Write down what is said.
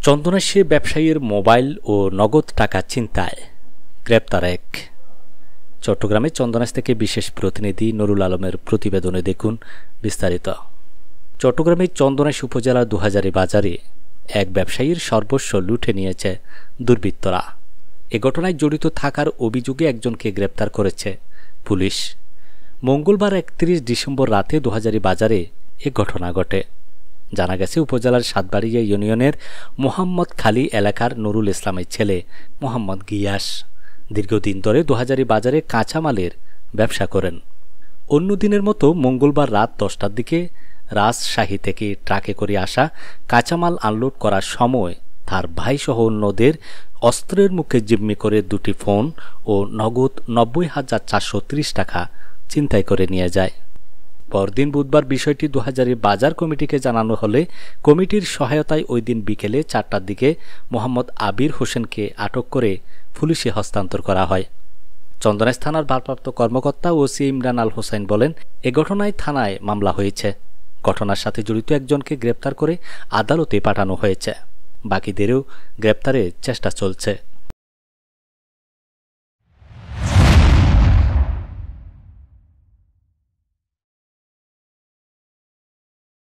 চন্দনাইশে ব্যবসায়ীর মোবাইল ও নগদ টাকা ছিনতাই, গ্রেপ্তার এক। চট্টগ্রামে চন্দনাইশ থেকে বিশেষ প্রতিনিধি নুরুল আলমের প্রতিবেদনে দেখুন বিস্তারিত। চট্টগ্রামে চন্দনাইশ উপজেলার ২০০০ বাজারে এক ব্যবসায়ীর সর্বস্ব লুটে নিয়েছে দুর্বৃত্তরা। এ ঘটনায় জড়িত থাকার অভিযোগে একজনকে গ্রেপ্তার করেছে পুলিশ। মঙ্গলবার ৩১ ডিসেম্বর রাতে ২০০০ বাজারে এ ঘটনা ঘটে। জানা গেছে, উপজেলার সাতবাড়িয়া ইউনিয়নের মোহাম্মদ খালি এলাকার নুরুল ইসলামের ছেলে মোহাম্মদ গিয়াস দীর্ঘদিন ধরে ২০০০ বাজারে কাঁচামালের ব্যবসা করেন। অন্য দিনের মতো মঙ্গলবার রাত ১০টার দিকে রাজশাহী থেকে ট্রাকে করে আসা কাঁচামাল আনলোড করার সময় তার ভাইসহ অন্যদের অস্ত্রের মুখে জিম্মি করে দুটি ফোন ও নগদ ৯০,৪৩০ টাকা ছিনতাই করে নিয়ে যায়। পরদিন বুধবার বিষয়টি ২০০০ বাজার কমিটিকে জানানো হলে কমিটির সহায়তায় ওই দিন বিকেলে ৪টার দিকে মোহাম্মদ আবির হোসেনকে আটক করে পুলিশে হস্তান্তর করা হয়। চন্দনাইশ থানার ভারপ্রাপ্ত কর্মকর্তা ওসি ইমরান আল হোসেন বলেন, এ ঘটনায় থানায় মামলা হয়েছে। ঘটনার সাথে জড়িত একজনকে গ্রেপ্তার করে আদালতে পাঠানো হয়েছে। বাকিদেরও গ্রেপ্তারের চেষ্টা চলছে।